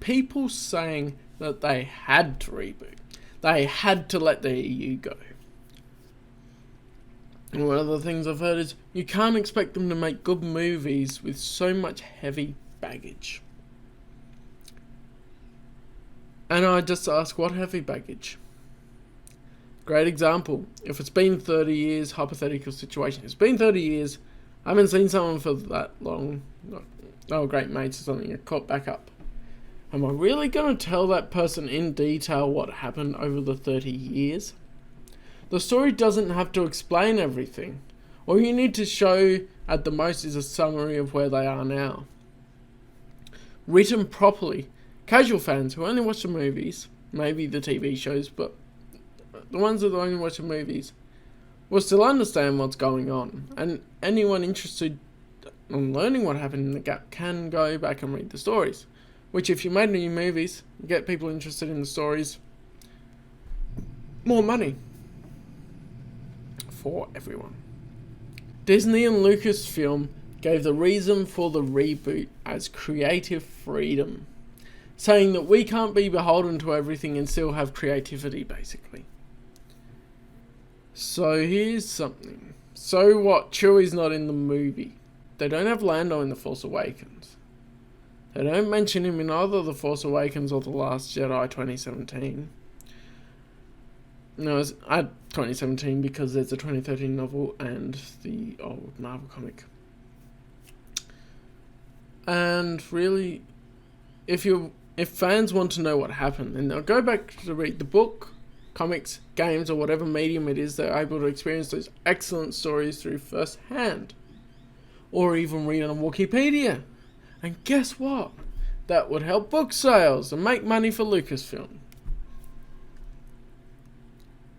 People saying that they had to reboot. They had to let the EU go. And one of the things I've heard is you can't expect them to make good movies with so much heavy baggage. And I just ask, what heavy baggage? Great example. If it's been 30 years, hypothetical situation. It's been 30 years, I haven't seen someone for that long. Oh, great mates or something, get caught back up. Am I really going to tell that person in detail what happened over the 30 years? The story doesn't have to explain everything. All you need to show at the most is a summary of where they are now. Written properly. Casual fans who only watch the movies, maybe the TV shows, but the ones that only watch the movies, will still understand what's going on. And anyone interested in learning what happened in the gap can go back and read the stories. Which, if you made new movies, you get people interested in the stories, more money for everyone. Disney and Lucasfilm gave the reason for the reboot as creative freedom, saying that we can't be beholden to everything and still have creativity, basically. So here's something. So what? Chewie's not in the movie. They don't have Lando in The Force Awakens. They don't mention him in either The Force Awakens or The Last Jedi 2017. No, it's 2017 because there's a 2013 novel and the old Marvel comic. And really, if fans want to know what happened, then they'll go back to read the book, comics, games, or whatever medium it is they're able to experience those excellent stories through first hand. Or even read on Wikipedia. And guess what? That would help book sales and make money for Lucasfilm.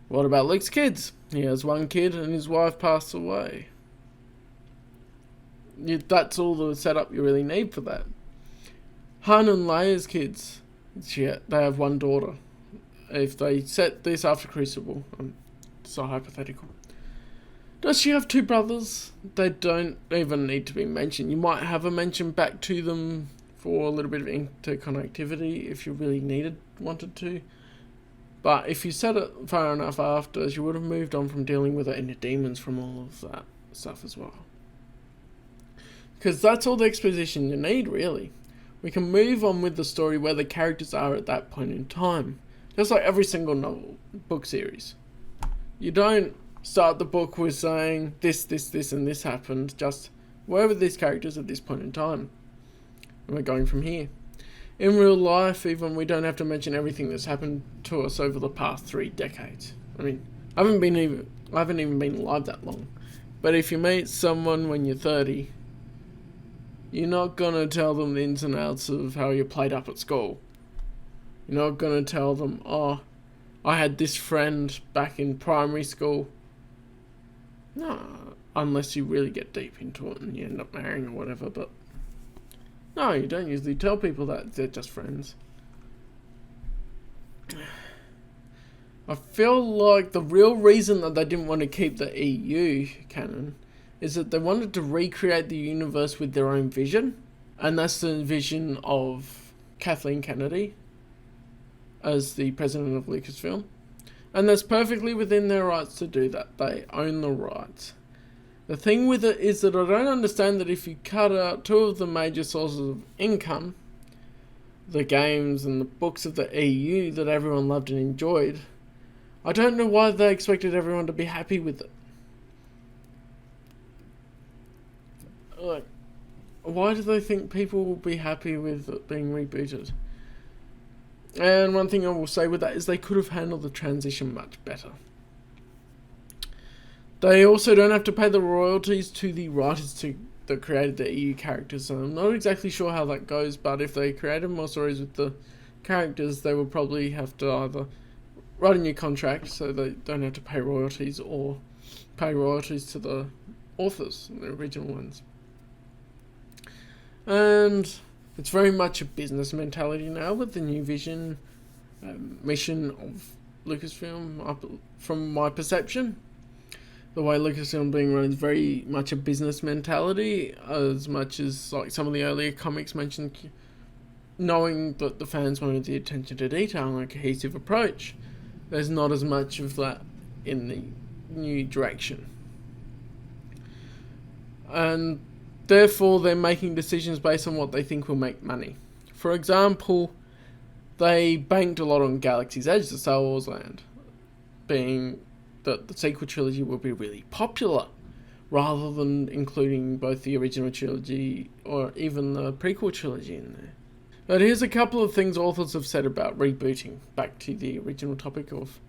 What about Luke's kids? He has one kid and his wife passed away. That's all the setup you really need for that. Han and Leia's kids, they have one daughter. If they set this after Crucible, it's a hypothetical. Does she have two brothers? They don't even need to be mentioned. You might have a mention back to them for a little bit of interconnectivity if you really wanted to. But if you set it far enough after, you would have moved on from dealing with the inner demons from all of that stuff as well. Because that's all the exposition you need, really. We can move on with the story where the characters are at that point in time. Just like every single novel, book series. You don't start the book with saying this, and this happened. Just, where were these characters at this point in time? And we're going from here. In real life, even, we don't have to mention everything that's happened to us over the past 3 decades. I mean, I haven't even been alive that long. But if you meet someone when you're 30, you're not gonna tell them the ins and outs of how you played up at school. You're not gonna tell them, oh, I had this friend back in primary school. No, unless you really get deep into it and you end up marrying or whatever, but no, you don't usually tell people that they're just friends. I feel like the real reason that they didn't want to keep the EU canon is that they wanted to recreate the universe with their own vision, and that's the vision of Kathleen Kennedy as the president of Lucasfilm. And that's perfectly within their rights to do that. They own the rights. The thing with it is that I don't understand that if you cut out 2 of the major sources of income, the games and the books of the EU that everyone loved and enjoyed, I don't know why they expected everyone to be happy with it. Like, why do they think people will be happy with it being rebooted? And one thing I will say with that is they could have handled the transition much better. They also don't have to pay the royalties to the writers that created the EU characters. So I'm not exactly sure how that goes, but if they created more stories with the characters, they will probably have to either write a new contract so they don't have to pay royalties, or pay royalties to the authors, the original ones. And it's very much a business mentality now with the new vision, mission of Lucasfilm, from my perception. The way Lucasfilm being run is very much a business mentality, as much as like some of the earlier comics mentioned, knowing that the fans wanted the attention to detail and a cohesive approach. There's not as much of that in the new direction. And therefore they're making decisions based on what they think will make money. For example, they banked a lot on Galaxy's Edge, the Star Wars land, being that the sequel trilogy will be really popular, rather than including both the original trilogy or even the prequel trilogy in there. But here's a couple of things authors have said about rebooting, back to the original topic of,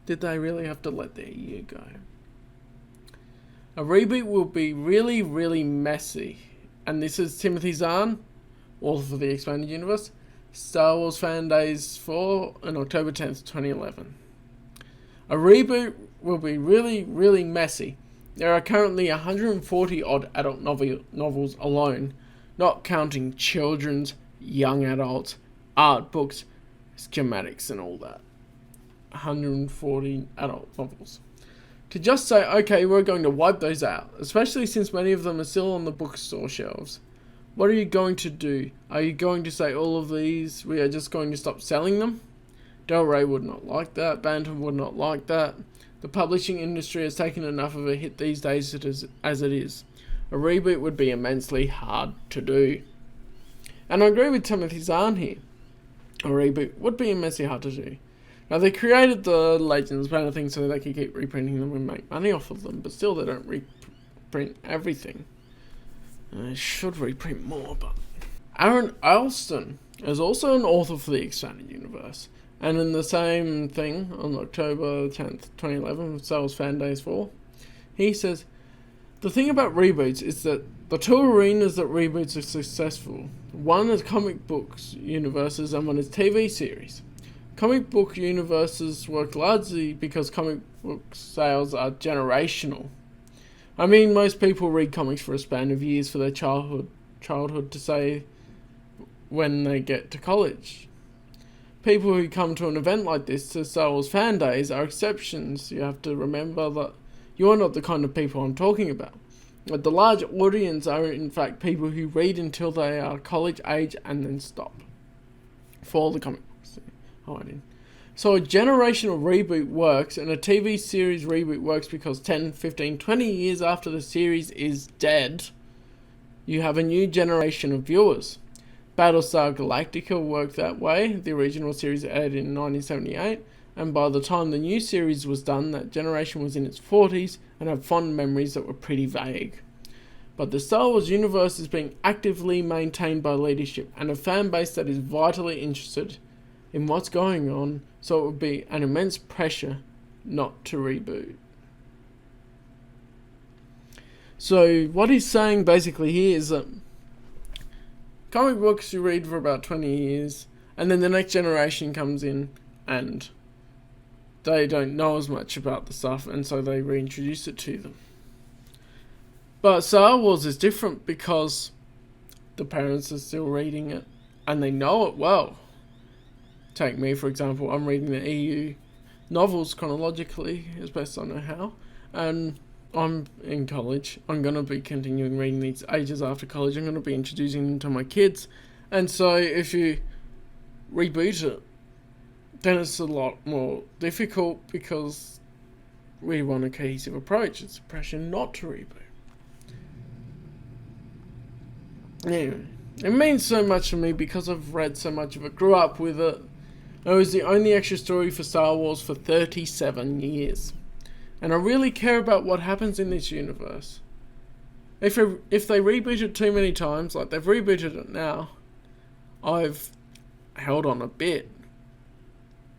did they really have to let their year go? A reboot will be really, really messy. And this is Timothy Zahn, author for the Expanded Universe, Star Wars Fan Days 4 on October 10th, 2011. A reboot will be really, really messy. There are currently 140 odd adult novels alone, not counting children's, young adults, art books, schematics and all that. 140 adult novels. To just say, okay, we're going to wipe those out, especially since many of them are still on the bookstore shelves. What are you going to do? Are you going to say all of these, we are just going to stop selling them? Del Rey would not like that. Bantam would not like that. The publishing industry has taken enough of a hit these days as it is. A reboot would be immensely hard to do. And I agree with Timothy Zahn here. A reboot would be immensely hard to do. Now, they created the Legends banner thing so they could keep reprinting them and make money off of them, but still they don't reprint everything. They should reprint more, but... Aaron Alston is also an author for the Expanded Universe. And in the same thing, on October 10th, 2011, Star Wars Fan Days 4, he says, the thing about reboots is that the two arenas that reboots are successful. One is comic books universes and one is TV series. Comic book universes work largely because comic book sales are generational. I mean, most people read comics for a span of years for their childhood to say when they get to college. People who come to an event like this, to Star Wars Fan Days, are exceptions. You have to remember that you're not the kind of people I'm talking about. But the large audience are in fact people who read until they are college age and then stop for the comic books. So a generational reboot works, and a TV series reboot works because 10, 15, 20 years after the series is dead, you have a new generation of viewers. Battlestar Galactica worked that way. The original series aired in 1978, and by the time the new series was done, that generation was in its 40s and had fond memories that were pretty vague. But the Star Wars universe is being actively maintained by leadership and a fan base that is vitally interested in what's going on, so it would be an immense pressure not to reboot. So what he's saying basically here is that comic books you read for about 20 years, and then the next generation comes in and they don't know as much about the stuff, and so they reintroduce it to them. But Star Wars is different because the parents are still reading it and they know it well. Take me, for example, I'm reading the EU novels chronologically, as best I know how, and I'm in college. I'm going to be continuing reading these ages after college. I'm going to be introducing them to my kids. And so if you reboot it, then it's a lot more difficult because we want a cohesive approach. It's a pressure not to reboot. Anyway, it means so much to me because I've read so much of it, grew up with it. It was the only extra story for Star Wars for 37 years. And I really care about what happens in this universe. If they reboot it too many times, like they've rebooted it now, I've held on a bit.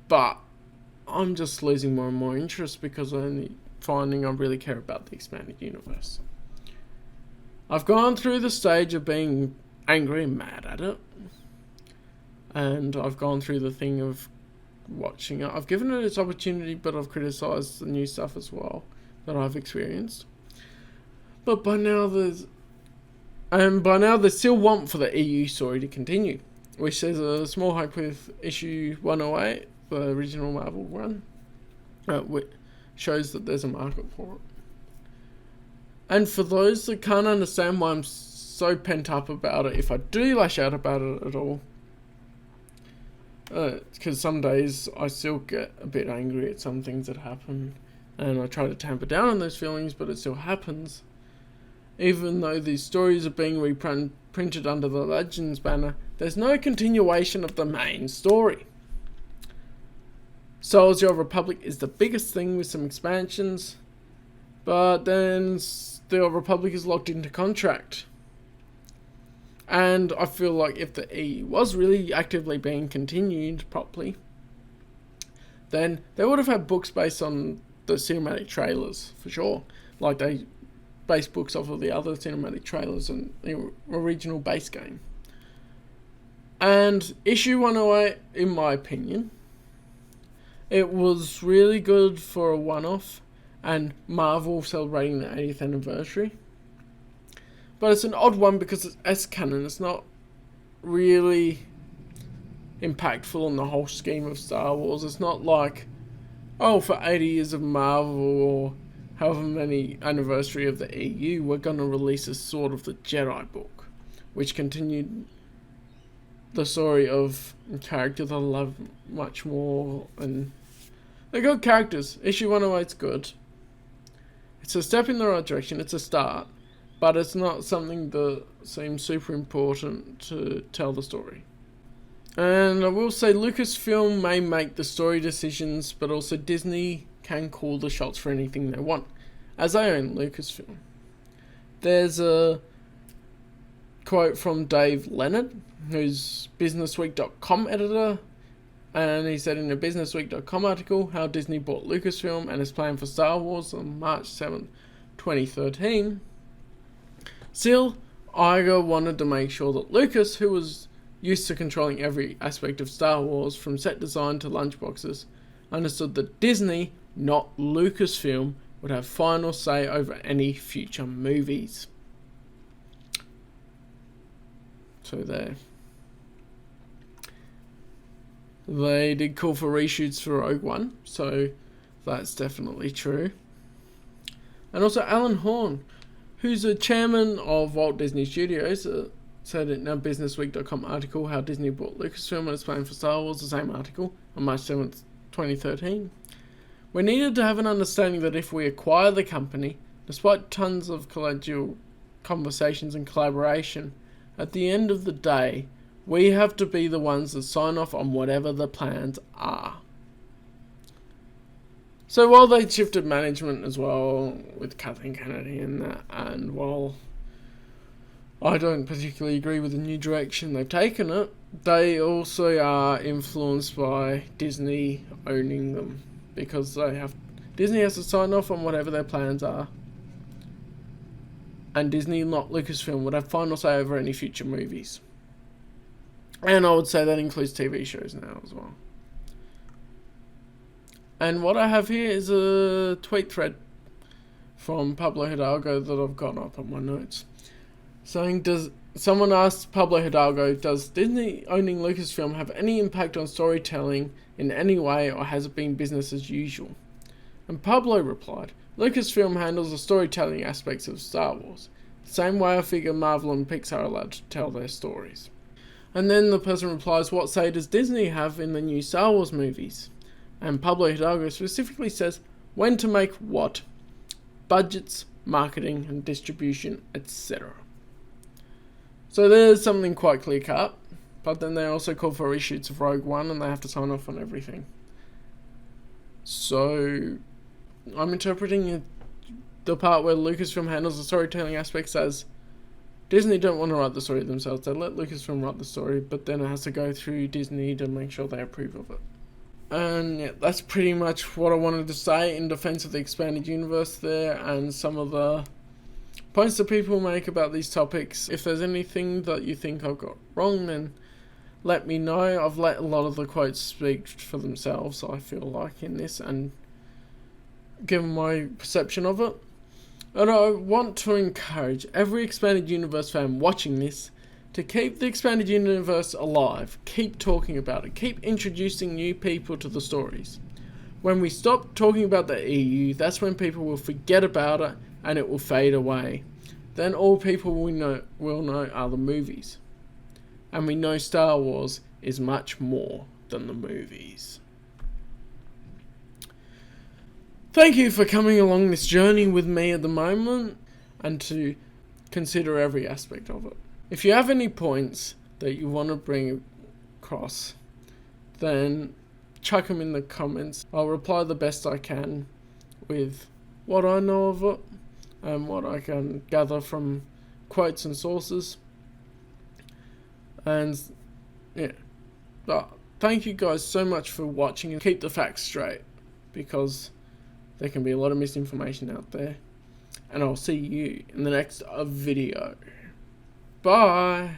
But I'm just losing more and more interest because I'm only finding I really care about the expanded universe. I've gone through the stage of being angry and mad at it. And I've gone through the thing of watching it. I've given it its opportunity, but I've criticised the new stuff as well that I've experienced. But by now And by now they still want for the EU story to continue, which there's a small hope with issue 108, the original Marvel run, which shows that there's a market for it. And for those that can't understand why I'm so pent up about it, if I do lash out about it at all, because some days I still get a bit angry at some things that happen, and I try to tamper down on those feelings, but it still happens. Even though these stories are being reprinted under the Legends banner, there's no continuation of the main story. Souls of Republic is the biggest thing with some expansions, but then the Old Republic is locked into contract. And I feel like if the E was really actively being continued properly, then they would have had books based on the cinematic trailers, for sure. Like they based books off of the other cinematic trailers and the original base game. And issue 108, in my opinion, it was really good for a one-off and Marvel celebrating the 80th anniversary. But it's an odd one because it's S-canon. It's not really impactful in the whole scheme of Star Wars. It's not like, oh, for 80 years of Marvel or however many anniversary of the EU, we're going to release a Sword of the Jedi book, which continued the story of a character that I love much more. And they're good characters. Issue 108's good. It's a step in the right direction. It's a start. But it's not something that seems super important to tell the story. And I will say Lucasfilm may make the story decisions, but also Disney can call the shots for anything they want, as they own Lucasfilm. There's a quote from Dave Leonard, who's BusinessWeek.com editor, and he said in a BusinessWeek.com article how Disney bought Lucasfilm and his plan for Star Wars on March 7th, 2013. Still, Iger wanted to make sure that Lucas, who was used to controlling every aspect of Star Wars, from set design to lunchboxes, understood that Disney, not Lucasfilm, would have final say over any future movies. So there. They did call for reshoots for Rogue One, so that's definitely true. And also Alan Horn, who's a chairman of Walt Disney Studios, said in a BusinessWeek.com article how Disney bought Lucasfilm and its plan for Star Wars, the same article, on March 7th, 2013. We needed to have an understanding that if we acquire the company, despite tons of collegial conversations and collaboration, at the end of the day, we have to be the ones that sign off on whatever the plans are. So while they shifted management as well with Kathleen Kennedy and that, and while I don't particularly agree with the new direction they've taken it, they also are influenced by Disney owning them, because Disney has to sign off on whatever their plans are, and Disney, not Lucasfilm, would have final say over any future movies. And I would say that includes TV shows now as well. And what I have here is a tweet thread from Pablo Hidalgo that I've got up on my notes, saying, someone asked Pablo Hidalgo, does Disney owning Lucasfilm have any impact on storytelling in any way, or has it been business as usual? And Pablo replied, Lucasfilm handles the storytelling aspects of Star Wars, the same way I figure Marvel and Pixar are allowed to tell their stories. And then the person replies, what say does Disney have in the new Star Wars movies? And Pablo Hidalgo specifically says when to make what, budgets, marketing and distribution, etc. So there's something quite clear cut, but then they also call for reshoots of Rogue One and they have to sign off on everything. So I'm interpreting the part where Lucasfilm handles the storytelling aspects as Disney don't want to write the story themselves. They let Lucasfilm write the story, but then it has to go through Disney to make sure they approve of it. And yeah, that's pretty much what I wanted to say in defense of the expanded universe there, and some of the points that people make about these topics. If there's anything that you think I've got wrong, then let me know. I've let a lot of the quotes speak for themselves, I feel like, in this, and given my perception of it. And I want to encourage every Expanded Universe fan watching this to keep the Expanded Universe alive, keep talking about it, keep introducing new people to the stories. When we stop talking about the EU, that's when people will forget about it and it will fade away. Then all people will know are the movies. And we know Star Wars is much more than the movies. Thank you for coming along this journey with me at the moment and to consider every aspect of it. If you have any points that you want to bring across, then chuck them in the comments. I'll reply the best I can with what I know of it and what I can gather from quotes and sources. And yeah, but thank you guys so much for watching, and keep the facts straight because there can be a lot of misinformation out there. And I'll see you in the next video. Bye.